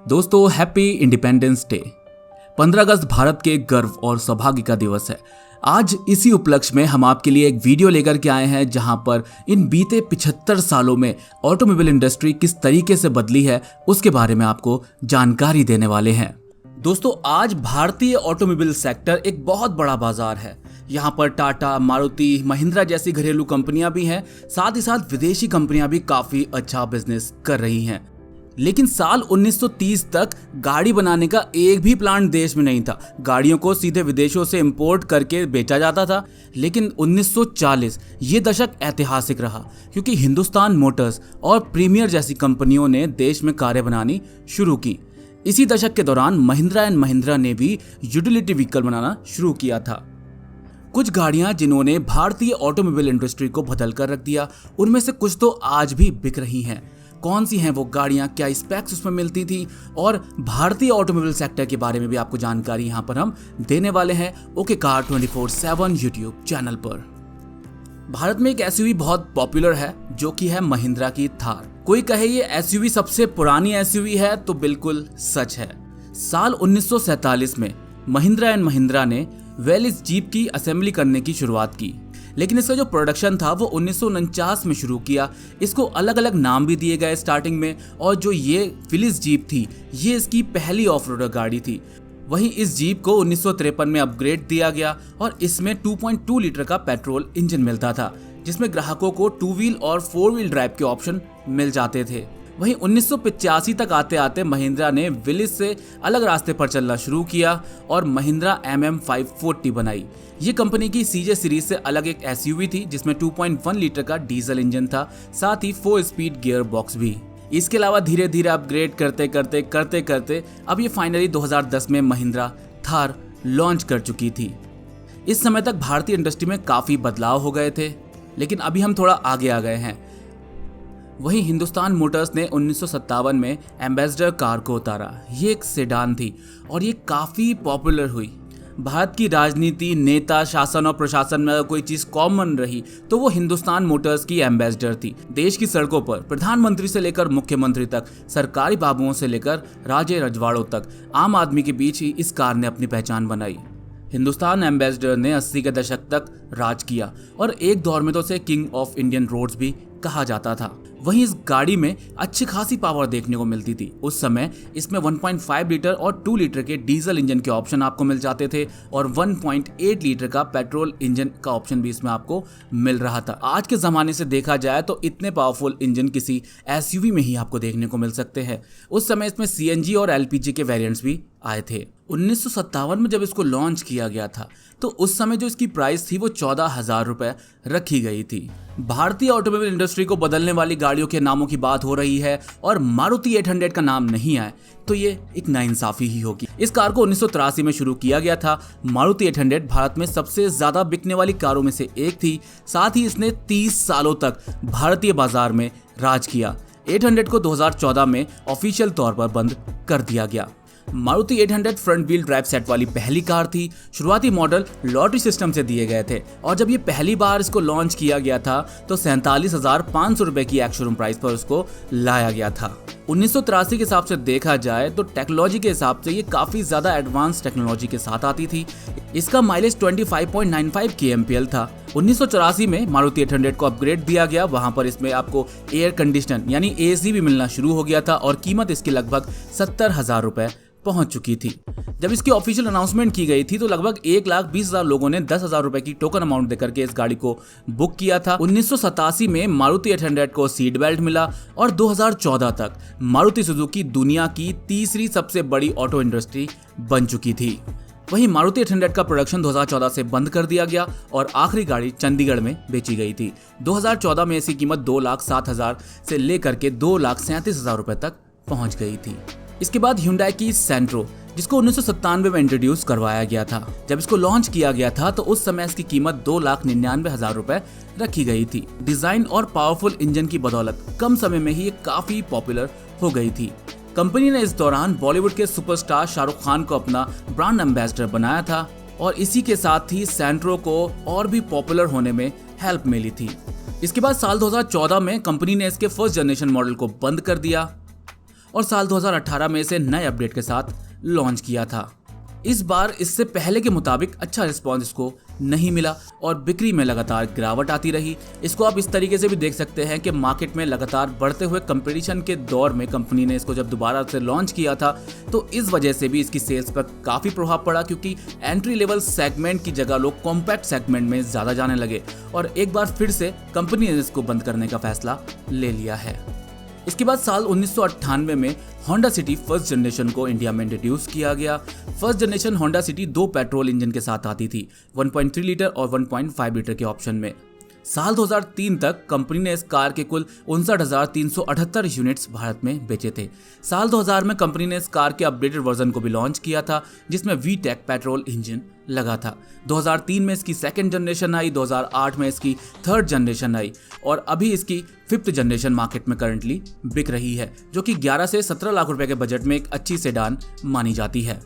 दोस्तों happy independence day. 15 अगस्त भारत के गर्व और सौभाग्य का दिवस है। आज इसी उपलक्ष्य में हम आपके लिए एक वीडियो लेकर के आए हैं जहां पर इन बीते 75 सालों में ऑटोमोबाइल इंडस्ट्री किस तरीके से बदली है उसके बारे में आपको जानकारी देने वाले हैं। दोस्तों आज भारतीय ऑटोमोबाइल सेक्टर एक बहुत बड़ा बाजार है। यहाँ पर टाटा, मारुति, महिंद्रा जैसी घरेलू कंपनियां भी हैं, साथ ही साथ विदेशी कंपनियां भी काफी अच्छा बिजनेस कर रही हैं। लेकिन साल 1930 तक गाड़ी बनाने का एक भी प्लांट देश में नहीं था। गाड़ियों को सीधे विदेशों से इंपोर्ट करके बेचा जाता था। लेकिन 1940 ये दशक ऐतिहासिक रहा क्योंकि हिंदुस्तान मोटर्स और प्रीमियर जैसी कंपनियों ने देश में कारें बनानी शुरू की। इसी दशक के दौरान महिंद्रा एंड महिंद्रा ने भी यूटिलिटी व्हीकल बनाना शुरू किया था। कुछ गाड़ियां जिन्होंने भारतीय ऑटोमोबाइल इंडस्ट्री को बदल कर रख दिया, उनमें से कुछ तो आज भी बिक रही हैं। कौन सी हैं वो गाड़ियां, क्या स्पेक्स उसमें मिलती थी और भारतीय ऑटोमोबाइल सेक्टर के बारे में भी आपको जानकारी यहां पर हम देने वाले हैं ओके कार 24/7 यूट्यूब चैनल पर। भारत में एक एसयूवी बहुत पॉपुलर है जो कि है महिंद्रा की थार। कोई कहे ये एसयूवी सबसे पुरानी एसयूवी है तो बिल्कुल सच है। साल 1947 में महिंद्रा एंड महिंद्रा ने वेलिस जीप की असेंबली करने की शुरुआत की, लेकिन इसका जो प्रोडक्शन था वो 1949 में शुरू किया। इसको अलग अलग नाम भी दिए गए स्टार्टिंग में, और जो ये फिलिस जीप थी ये इसकी पहली ऑफ रोडर गाड़ी थी। वहीं इस जीप को 1953 में अपग्रेड दिया गया और इसमें 2.2 लीटर का पेट्रोल इंजन मिलता था, जिसमें ग्राहकों को 2 व्हील और 4 व्हील ड्राइव के ऑप्शन मिल जाते थे। वहीं 1985 तक आते आते महिंद्रा ने विलिस से अलग रास्ते पर चलना शुरू किया और महिंद्रा MM540 बनाई। ये कंपनी की सीजे सीरीज से अलग एक एसयूवी थी जिसमें 2.1 लीटर का डीजल इंजन था, साथ ही 4 स्पीड गियर बॉक्स भी। इसके अलावा धीरे धीरे अपग्रेड करते करते अब ये फाइनली 2010 में महिंद्रा थार लॉन्च कर चुकी थी। इस समय तक भारतीय इंडस्ट्री में काफी बदलाव हो गए थे, लेकिन अभी हम थोड़ा आगे आ गए हैं। वहीं हिंदुस्तान मोटर्स ने 1957 में एम्बेसडर कार को उतारा। ये एक सेडान थी और ये काफ़ी पॉपुलर हुई। भारत की राजनीति, नेता, शासन और प्रशासन में अगर कोई चीज़ कॉमन रही तो वो हिंदुस्तान मोटर्स की एम्बेसडर थी। देश की सड़कों पर प्रधानमंत्री से लेकर मुख्यमंत्री तक, सरकारी बाबुओं से लेकर राजे रजवाड़ों तक, आम आदमी के बीच ही इस कार ने अपनी पहचान बनाई। हिंदुस्तान एम्बेसडर ने 80 के दशक तक राज किया और एक दौर में तो उसे किंग ऑफ इंडियन रोड्स भी कहा जाता था। वहीं इस गाड़ी में अच्छी खासी पावर देखने को मिलती थी। उस समय इसमें 1.5 लीटर और 2 लीटर के डीजल इंजन के ऑप्शन आपको मिल जाते थे और 1.8 लीटर का पेट्रोल इंजन का ऑप्शन भी इसमें आपको मिल रहा था। आज के ज़माने से देखा जाए तो इतने पावरफुल इंजन किसी एसयूवी में ही आपको देखने को मिल सकते हैं। उस समय इसमें सीएनजी और एलपीजी के वेरिएंट्स भी आए थे। 1957 में जब इसको लॉन्च किया गया था तो उस समय जो इसकी प्राइस थी वो 14,000 रुपए रखी गई थी। भारतीय ऑटोमोबाइल इंडस्ट्री को बदलने वाली गाड़ियों के नामों की बात हो रही है और मारुति 800 का नाम नहीं आए तो ये एक नाइंसाफी ही होगी। इस कार को 1983 में शुरू किया गया था। मारुति 800 भारत में सबसे ज्यादा बिकने वाली कारों में से एक थी। साथ ही इसने 30 सालों तक भारतीय बाजार में राज किया। 800 को 2014 में ऑफिशियल तौर पर बंद कर दिया गया। Maruti 800 front wheel drive set वाली पहली कार थी। शुरुआती मॉडल लॉटरी सिस्टम से दिए गए थे और जब ये पहली बार इसको लॉन्च किया गया था तो 47,500 रुपए की एक्स शोरूम प्राइस पर उसको लाया गया था। 1983 के हिसाब से देखा जाए तो टेक्नोलॉजी के हिसाब से ये काफी ज्यादा एडवांस टेक्नोलॉजी के साथ आती थी। इसका माइलेज 25.95 kmpl था। 1984 में मारुति 800 को अपग्रेड दिया गया। वहां पर इसमें आपको एयर कंडीशनर यानी एसी भी मिलना शुरू हो गया था और कीमत इसकी लगभग 70,000 रुपए पहुंच चुकी थी। जब इसकी ऑफिशियल अनाउंसमेंट की गई थी तो लगभग 1,20,000 लोगों ने 10,000 रुपए की टोकन अमाउंट देकर के इस गाड़ी को बुक किया था। 1987 में मारुति 800 को सीट बेल्ट मिला और 2014 तक मारुति सुजुकी दुनिया की तीसरी सबसे बड़ी ऑटो इंडस्ट्री बन चुकी थी। वहीं मारुति 800 का प्रोडक्शन 2014 से बंद कर दिया गया और आखिरी गाड़ी चंडीगढ़ में बेची गई थी। 2014 में इसकी कीमत 2,07,000 से लेकर के 2,37,000 रुपए तक पहुंच गई थी। इसके बाद Hyundai की सेंट्रो, जिसको 1997 में इंट्रोड्यूस करवाया गया था। जब इसको लॉन्च किया गया था तो उस समय इसकी कीमत 2,99,000 रुपए रखी गई थी। डिजाइन और पावरफुल इंजन की बदौलत कम समय में ही ये काफी पॉपुलर हो गई थी। कंपनी ने इस दौरान बॉलीवुड के सुपरस्टार शाहरुख खान को अपना ब्रांड एम्बेसडर बनाया था और इसी के साथ ही सेंट्रो को और भी पॉपुलर होने में हेल्प मिली थी। इसके बाद साल 2014 में कंपनी ने इसके फर्स्ट जनरेशन मॉडल को बंद कर दिया और साल 2018 में इसे नए अपडेट के साथ लॉन्च किया था। इस बार इससे पहले के मुताबिक अच्छा रिस्पॉन्स इसको नहीं मिला और बिक्री में लगातार गिरावट आती रही। इसको आप इस तरीके से भी देख सकते हैं कि मार्केट में लगातार बढ़ते हुए कंपटीशन के दौर में कंपनी ने इसको जब दोबारा से लॉन्च किया था तो इस वजह से भी इसकी सेल्स पर काफ़ी प्रभाव पड़ा, क्योंकि एंट्री लेवल सेगमेंट की जगह लोग कॉम्पैक्ट सेगमेंट में ज़्यादा जाने लगे और एक बार फिर से कंपनी ने इसको बंद करने का फैसला ले लिया है। इसके बाद साल 1998 में होंडा सिटी फर्स्ट जनरेशन को इंडिया में इंट्रोड्यूस किया गया। First generation Honda city 2 petrol engine के साथ आती थी, 1.3 लीटर और 1.5 लीटर के ऑप्शन में। साल 2003 तक कंपनी ने इस कार के कुल 59,378 यूनिट्स भारत में बेचे थे। साल 2000 में कंपनी ने इस कार के अपडेटेड वर्जन को भी लॉन्च किया था, जिसमें वीटेक पेट्रोल इंजन लगा था। 2003 में इसकी सेकंड जनरेशन आई, 2008 में इसकी थर्ड जनरेशन आई और अभी इसकी फिफ्थ जनरेशन मार्केट में करंटली बिक रही है, जो कि 11 से 17 लाख रुपए के बजट में एक अच्छी सेडान मानी जाती है।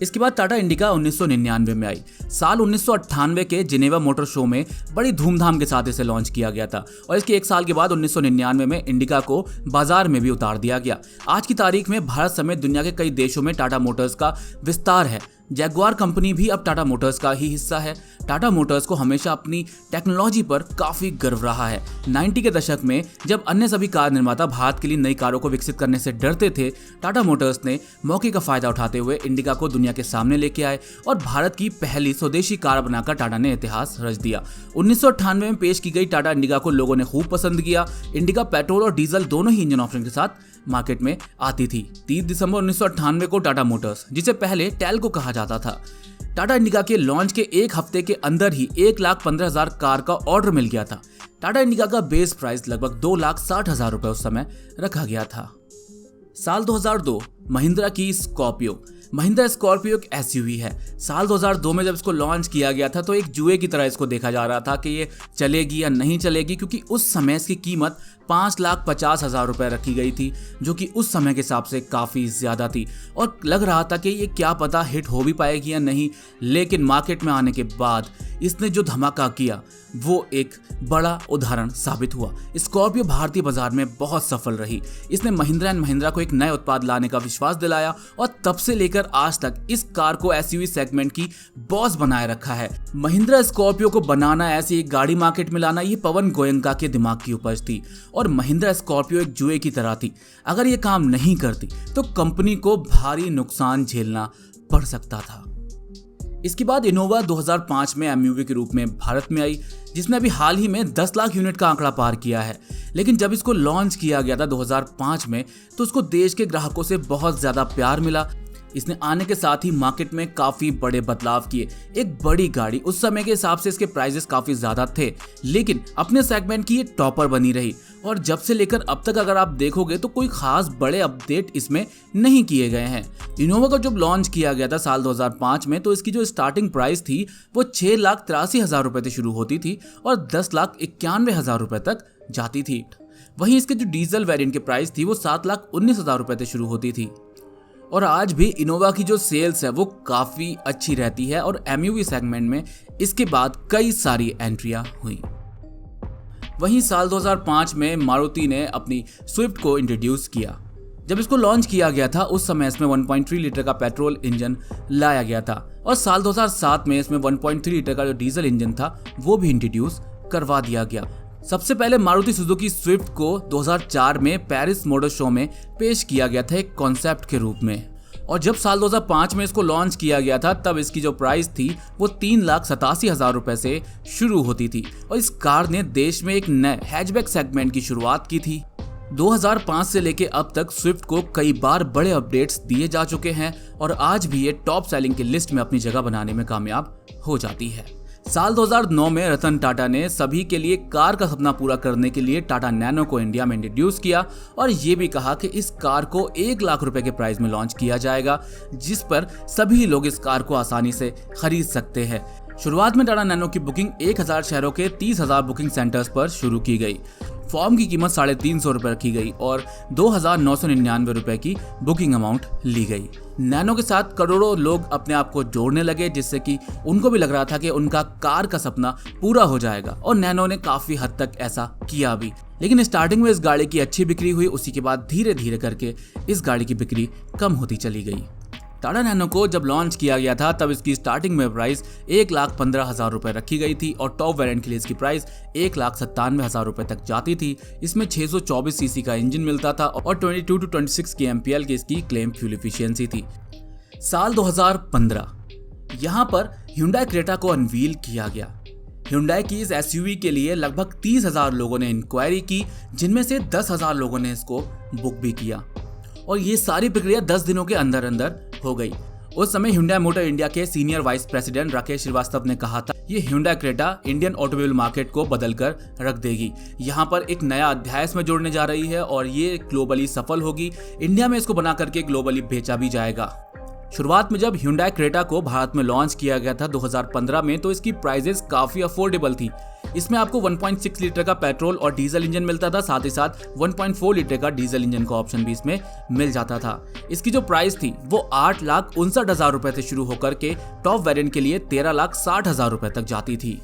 इसके बाद टाटा इंडिका 1999 में आई। साल 1998 के जिनेवा मोटर शो में बड़ी धूमधाम के साथ इसे लॉन्च किया गया था और इसके एक साल के बाद 1999 में इंडिका को बाजार में भी उतार दिया गया। आज की तारीख में भारत समेत दुनिया के कई देशों में टाटा मोटर्स का विस्तार है। जैगुआर कंपनी भी अब टाटा मोटर्स का ही हिस्सा है। टाटा मोटर्स को हमेशा अपनी टेक्नोलॉजी पर काफ़ी गर्व रहा है। 90 के दशक में जब अन्य सभी कार निर्माता भारत के लिए नई कारों को विकसित करने से डरते थे, टाटा मोटर्स ने मौके का फायदा उठाते हुए इंडिका को दुनिया के सामने लेके आए और भारत की पहली स्वदेशी कार बनाकर टाटा ने इतिहास रच दिया। 1998 में पेश की गई टाटा इंडिका को लोगों ने खूब पसंद किया। इंडिका पेट्रोल और डीजल दोनों ही इंजन ऑप्शन के साथ मार्केट में आती थी। 30 दिसंबर 1998 को टाटा मोटर्स, जिसे पहले टैल्को कहा जाता था, टाटा इंडिका के लॉन्च के एक हफ्ते के अंदर ही 1,15,000 कार का ऑर्डर मिल गया था। टाटा इंडिका का बेस प्राइस लगभग 2,60,000 रुपए उस समय रखा गया था। साल 2002 महिंद्रा की स्कॉर्पियो। महिंद्रा स्कॉर्पियो एक एसयूवी है। साल 2002 में जब इसको लॉन्च किया गया था तो एक जुए की तरह इसको देखा जा रहा था कि ये चलेगी या नहीं चलेगी, क्योंकि उस समय इसकी कीमत 5,50,000 रुपए रखी गई थी, जो कि उस समय के हिसाब से काफ़ी ज़्यादा थी और लग रहा था कि ये क्या पता हिट हो भी पाएगी या नहीं। लेकिन मार्केट में आने के बाद इसने जो धमाका किया वो एक बड़ा उदाहरण साबित हुआ। स्कॉर्पियो भारतीय बाजार में बहुत सफल रही। इसने महिंद्रा एंड महिंद्रा को एक नए उत्पाद लाने का विश्वास दिलाया और तब से लेकर आज तक इस कार को एसयूवी सेगमेंट की बॉस बनाए रखा है। महिंद्रा स्कॉर्पियो को बनाना, ऐसी एक गाड़ी मार्केट में लाना, ये पवन गोयनका के दिमाग की उपज थी और महिंद्रा स्कॉर्पियो एक जुए की तरह थी। अगर ये काम नहीं करती तो कंपनी को भारी नुकसान झेलना पड़ सकता था। इसके बाद इनोवा 2005 में एमयूवी के रूप में भारत में आई, जिसने अभी हाल ही में 10 लाख यूनिट का आंकड़ा पार किया है। लेकिन जब इसको लॉन्च किया गया था 2005 में तो उसको देश के ग्राहकों से बहुत ज़्यादा प्यार मिला। इसने आने के साथ ही मार्केट में काफ़ी बड़े बदलाव किए। एक बड़ी गाड़ी, उस समय के हिसाब से इसके प्राइजेस काफ़ी ज़्यादा थे, लेकिन अपने सेगमेंट की ये टॉपर बनी रही और जब से लेकर अब तक अगर आप देखोगे तो कोई खास बड़े अपडेट इसमें नहीं किए गए हैं। इनोवा को जब लॉन्च किया गया था साल 2005 में तो इसकी जो स्टार्टिंग प्राइस थी वो 6,83,000 रुपये से शुरू होती थी और 10,91,000 रुपये तक जाती थी। वहीं इसके जो डीजल वेरिएंट की प्राइस थी वो 7,19,000 रुपये से शुरू होती थी। और आज भी इनोवा की जो सेल्स है वो काफ़ी अच्छी रहती है और एमयूवी सेगमेंट में इसके बाद कई सारी एंट्रियां हुई। वहीं साल 2005 में मारुति ने अपनी स्विफ्ट को इंट्रोड्यूस किया। जब इसको लॉन्च किया गया था उस समय इसमें 1.3 लीटर का पेट्रोल इंजन लाया गया था और साल 2007 में इसमें 1.3 लीटर का जो डीजल इंजन था वो भी इंट्रोड्यूस करवा दिया गया। सबसे पहले मारुति सुजुकी स्विफ्ट को 2004 में पेरिस मोटर शो में पेश किया गया था एक कॉन्सेप्ट के रूप में और जब साल 2005 में इसको लॉन्च किया गया था तब इसकी जो प्राइस थी वो 3,87,000 रुपए से शुरू होती थी और इस कार ने देश में एक नए हैचबैक सेगमेंट की शुरुआत की थी। 2005 से लेके अब तक स्विफ्ट को कई बार बड़े अपडेट्स दिए जा चुके हैं और आज भी ये टॉप सेलिंग की लिस्ट में अपनी जगह बनाने में कामयाब हो जाती है। साल 2009 में रतन टाटा ने सभी के लिए कार का सपना पूरा करने के लिए टाटा नैनो को इंडिया में इंट्रोड्यूस किया और ये भी कहा कि इस कार को 1 लाख रुपए के प्राइस में लॉन्च किया जाएगा, जिस पर सभी लोग इस कार को आसानी से खरीद सकते हैं। शुरुआत में टाटा नैनो की बुकिंग 1,000 शहरों के 30,000 बुकिंग सेंटर्स पर शुरू की गई। फॉर्म की कीमत 350 रुपये रखी गई और 2,999 रुपये की बुकिंग अमाउंट ली गई। नैनो के साथ करोड़ों लोग अपने आप को जोड़ने लगे, जिससे कि उनको भी लग रहा था कि उनका कार का सपना पूरा हो जाएगा और नैनो ने काफी हद तक ऐसा किया भी। लेकिन स्टार्टिंग में इस गाड़ी की अच्छी बिक्री हुई, उसी के बाद धीरे धीरे करके इस गाड़ी की बिक्री कम होती चली गई। टाटा नैनो को जब लॉन्च किया गया था तब इसकी स्टार्टिंग में प्राइस 1,15,000 रुपए रखी गई थी और टॉप वेरिएंट के लिए इसकी प्राइस 1,97,000 रुपए तक जाती थी। इसमें 624 सीसी का इंजन मिलता था और 22 to 26 kmpl की इसकी क्लेम फ्यूल एफिशिएंसी थी। साल 2015 यहाँ पर Hyundai क्रेटा को अनवील किया गया। Hyundai की इस SUV के लिए लगभग 30,000 लोगों ने इंक्वायरी की, जिनमें से 10,000 लोगों ने इसको बुक भी किया और ये सारी प्रक्रिया 10 दिनों के अंदर अंदर हो गई। उस समय Hyundai मोटर इंडिया के senior vice president Rakesh Shrivastava ने कहा था ये Hyundai Creta Indian automobile market को बदल कर रख देगी। यहाँ पर एक नया अध्याय इसमें जोड़ने जा रही है और ये ग्लोबली सफल होगी। इंडिया में इसको बना करके ग्लोबली बेचा भी जाएगा। शुरुआत में जब Hyundai क्रेटा को भारत में लॉन्च किया गया था 2015 में, तो इसकी प्राइसेस काफी अफोर्डेबल थी। इसमें आपको 1.6 लीटर का पेट्रोल और डीजल इंजन मिलता था, साथ ही साथ 1.4 लीटर का डीजल इंजन का ऑप्शन भी इसमें मिल जाता था। इसकी जो प्राइस थी वो 8,59,000 रुपए से शुरू होकर के टॉप वेरिएंट के लिए 13,60,000 रुपए तक जाती थी।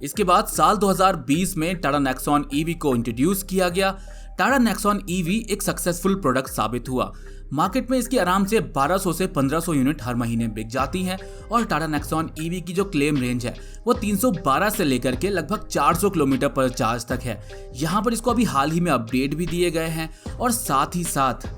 इसके बाद साल 2020 में टाटा नेक्सॉन ईवी को इंट्रोड्यूस किया गया। टाटा नेक्सॉन ईवी एक सक्सेसफुल प्रोडक्ट साबित हुआ। मार्केट में इसकी आराम से 1200 से 1500 यूनिट हर महीने बिक जाती हैं और टाटा नेक्सॉन ईवी की जो क्लेम रेंज है वो 312 से लेकर के लगभग 400 किलोमीटर पर चार्ज तक है। यहाँ पर इसको अभी हाल ही में अपडेट भी दिए गए हैं और साथ ही साथ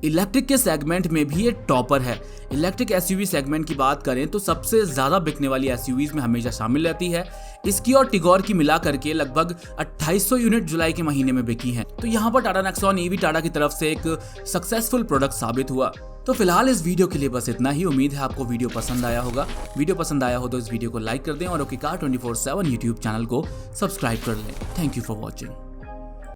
इलेक्ट्रिक के सेगमेंट में भी ये टॉपर है। इलेक्ट्रिक एसयूवी सेगमेंट की बात करें तो सबसे ज्यादा बिकने वाली एसयूवीज में हमेशा शामिल रहती है। इसकी और टिगोर की मिला करके लगभग 2800 यूनिट जुलाई के महीने में बिकी हैं। तो यहाँ पर टाटा नेक्सॉन ईवी टाटा की तरफ से एक सक्सेसफुल प्रोडक्ट साबित हुआ। तो फिलहाल इस वीडियो के लिए बस इतना ही। उम्मीद है आपको वीडियो पसंद आया होगा। वीडियो पसंद आया हो तो इस वीडियो को लाइक कर दें और ओके कार 24/7 यूट्यूब चैनल को सब्सक्राइब कर लें। Thank you for watching.